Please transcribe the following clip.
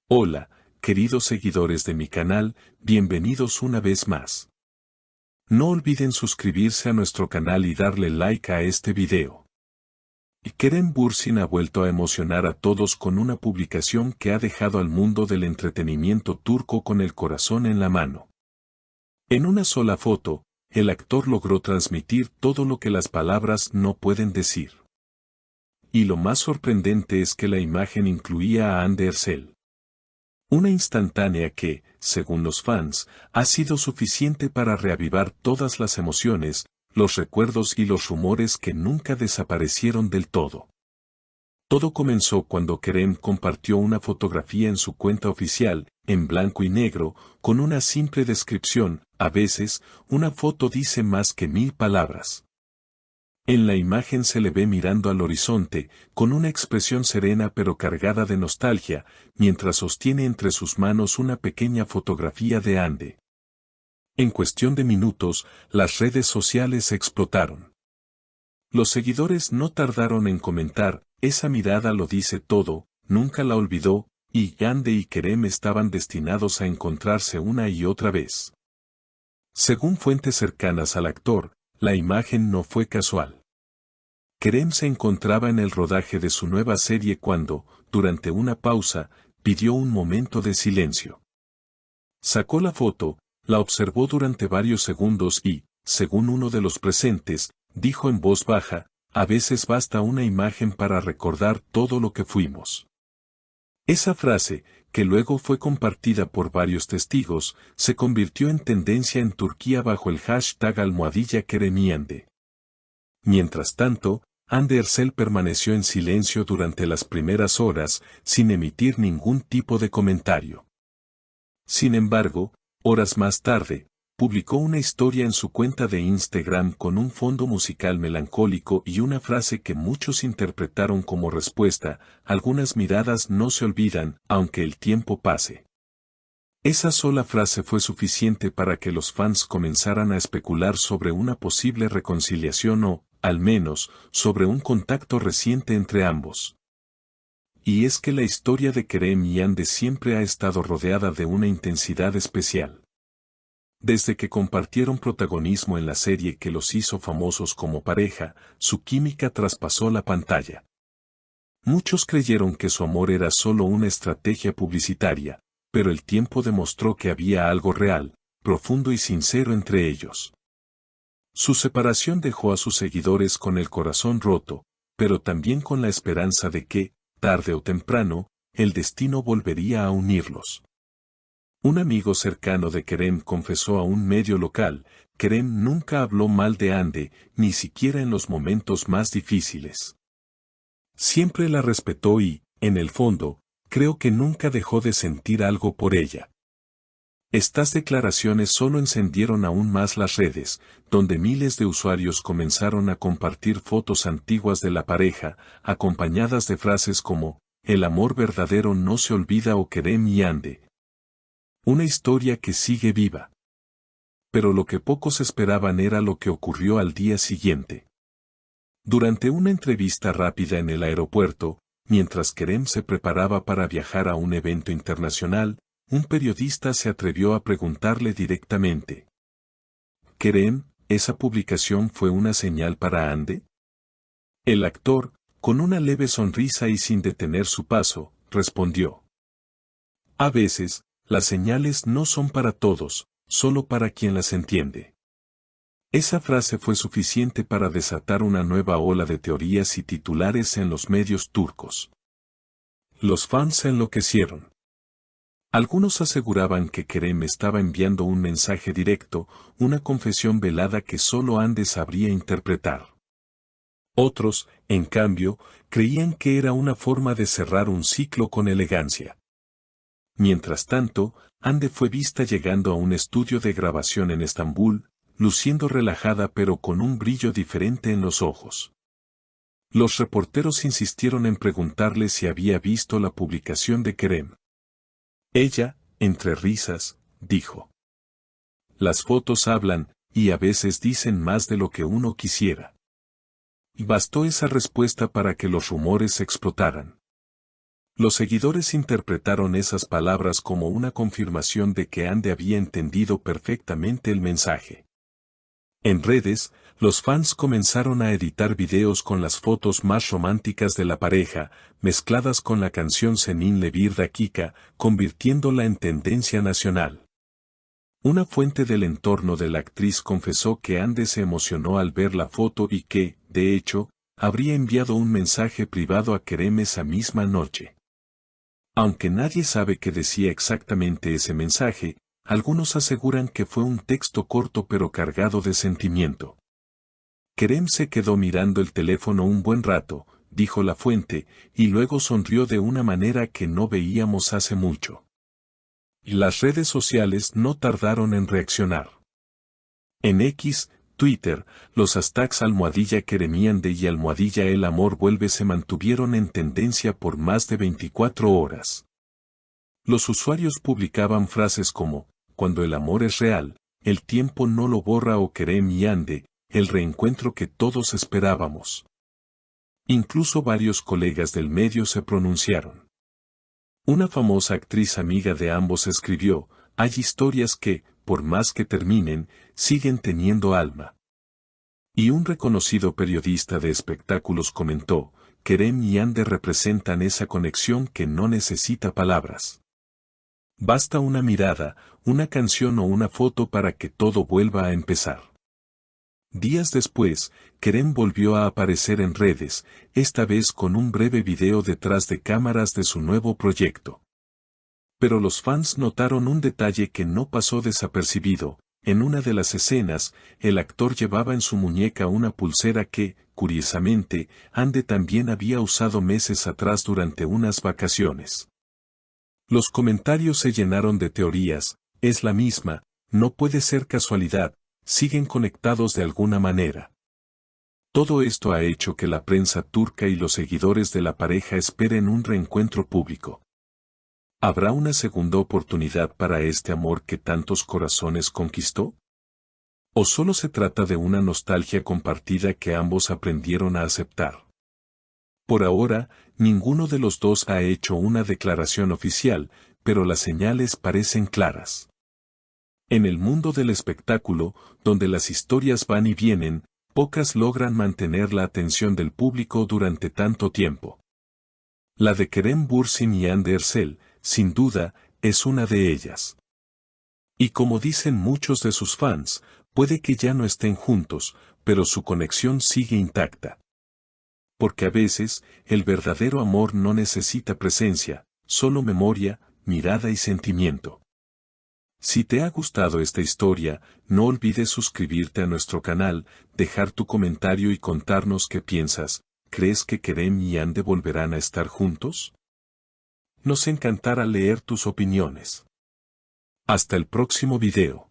Hola, queridos seguidores de mi canal, bienvenidos una vez más. No olviden suscribirse a nuestro canal y darle like a este video. Kerem Bürsin ha vuelto a emocionar a todos con una publicación que ha dejado al mundo del entretenimiento turco con el corazón en la mano. En una sola foto, el actor logró transmitir todo lo que las palabras no pueden decir. Y lo más sorprendente es que la imagen incluía a Hande Erçel. Una instantánea que, según los fans, ha sido suficiente para reavivar todas las emociones, los recuerdos y los rumores que nunca desaparecieron del todo. Todo comenzó cuando Kerem compartió una fotografía en su cuenta oficial, en blanco y negro, con una simple descripción. A veces, una foto dice más que 1000 palabras. En la imagen se le ve mirando al horizonte, con una expresión serena pero cargada de nostalgia, mientras sostiene entre sus manos una pequeña fotografía de Hande. En cuestión de minutos, las redes sociales explotaron. Los seguidores no tardaron en comentar, esa mirada lo dice todo, nunca la olvidó, y Hande y Kerem estaban destinados a encontrarse una y otra vez. Según fuentes cercanas al actor, la imagen no fue casual. Kerem se encontraba en el rodaje de su nueva serie cuando, durante una pausa, pidió un momento de silencio. Sacó la foto, la observó durante varios segundos y, según uno de los presentes, dijo en voz baja, a veces basta una imagen para recordar todo lo que fuimos. Esa frase, que luego fue compartida por varios testigos, se convirtió en tendencia en Turquía bajo el hashtag #KeremYande. Mientras tanto, Hande Erçel permaneció en silencio durante las primeras horas, sin emitir ningún tipo de comentario. Sin embargo, horas más tarde, publicó una historia en su cuenta de Instagram con un fondo musical melancólico y una frase que muchos interpretaron como respuesta: algunas miradas no se olvidan, aunque el tiempo pase. Esa sola frase fue suficiente para que los fans comenzaran a especular sobre una posible reconciliación o, al menos, sobre un contacto reciente entre ambos. Y es que la historia de Kerem y Hande siempre ha estado rodeada de una intensidad especial. Desde que compartieron protagonismo en la serie que los hizo famosos como pareja, su química traspasó la pantalla. Muchos creyeron que su amor era solo una estrategia publicitaria, pero el tiempo demostró que había algo real, profundo y sincero entre ellos. Su separación dejó a sus seguidores con el corazón roto, pero también con la esperanza de que, tarde o temprano, el destino volvería a unirlos. Un amigo cercano de Kerem confesó a un medio local: Kerem nunca habló mal de Hande, ni siquiera en los momentos más difíciles. Siempre la respetó y, en el fondo, creo que nunca dejó de sentir algo por ella. Estas declaraciones solo encendieron aún más las redes, donde miles de usuarios comenzaron a compartir fotos antiguas de la pareja, acompañadas de frases como, el amor verdadero no se olvida o Kerem y Hande. Una historia que sigue viva. Pero lo que pocos esperaban era lo que ocurrió al día siguiente. Durante una entrevista rápida en el aeropuerto, mientras Kerem se preparaba para viajar a un evento internacional, un periodista se atrevió a preguntarle directamente: Kerem, ¿esa publicación fue una señal para Hande? El actor, con una leve sonrisa y sin detener su paso, respondió: a veces, las señales no son para todos, solo para quien las entiende. Esa frase fue suficiente para desatar una nueva ola de teorías y titulares en los medios turcos. Los fans se enloquecieron. Algunos aseguraban que Kerem estaba enviando un mensaje directo, una confesión velada que solo Hande sabría interpretar. Otros, en cambio, creían que era una forma de cerrar un ciclo con elegancia. Mientras tanto, Hande fue vista llegando a un estudio de grabación en Estambul, luciendo relajada pero con un brillo diferente en los ojos. Los reporteros insistieron en preguntarle si había visto la publicación de Kerem. Ella, entre risas, dijo: las fotos hablan, y a veces dicen más de lo que uno quisiera. Y bastó esa respuesta para que los rumores explotaran. Los seguidores interpretaron esas palabras como una confirmación de que Ande había entendido perfectamente el mensaje. En redes, los fans comenzaron a editar videos con las fotos más románticas de la pareja, mezcladas con la canción Senin Levir Dakika, convirtiéndola en tendencia nacional. Una fuente del entorno de la actriz confesó que Ande se emocionó al ver la foto y que, de hecho, habría enviado un mensaje privado a Kerem esa misma noche. Aunque nadie sabe qué decía exactamente ese mensaje, algunos aseguran que fue un texto corto pero cargado de sentimiento. Kerem se quedó mirando el teléfono un buen rato, dijo la fuente, y luego sonrió de una manera que no veíamos hace mucho. Las redes sociales no tardaron en reaccionar. En X, Twitter, los hashtags #Keremiande y #El amor vuelve se mantuvieron en tendencia por más de 24 horas. Los usuarios publicaban frases como, cuando el amor es real, el tiempo no lo borra o Kerem y Ande, el reencuentro que todos esperábamos. Incluso varios colegas del medio se pronunciaron. Una famosa actriz amiga de ambos escribió, hay historias que, por más que terminen, siguen teniendo alma. Y un reconocido periodista de espectáculos comentó, Kerem y Ande representan esa conexión que no necesita palabras. Basta una mirada, una canción o una foto para que todo vuelva a empezar. Días después, Kerem volvió a aparecer en redes, esta vez con un breve video detrás de cámaras de su nuevo proyecto. Pero los fans notaron un detalle que no pasó desapercibido. En una de las escenas, el actor llevaba en su muñeca una pulsera que, curiosamente, Ande también había usado meses atrás durante unas vacaciones. Los comentarios se llenaron de teorías, es la misma, no puede ser casualidad, siguen conectados de alguna manera. Todo esto ha hecho que la prensa turca y los seguidores de la pareja esperen un reencuentro público. ¿Habrá una segunda oportunidad para este amor que tantos corazones conquistó? ¿O solo se trata de una nostalgia compartida que ambos aprendieron a aceptar? Por ahora, ninguno de los dos ha hecho una declaración oficial, pero las señales parecen claras. En el mundo del espectáculo, donde las historias van y vienen, pocas logran mantener la atención del público durante tanto tiempo. La de Kerem Bürsin y Hande Erçel, sin duda, es una de ellas. Y como dicen muchos de sus fans, puede que ya no estén juntos, pero su conexión sigue intacta. Porque a veces, el verdadero amor no necesita presencia, solo memoria, mirada y sentimiento. Si te ha gustado esta historia, no olvides suscribirte a nuestro canal, dejar tu comentario y contarnos qué piensas. ¿Crees que Kerem y Hande volverán a estar juntos? Nos encantará leer tus opiniones. Hasta el próximo video.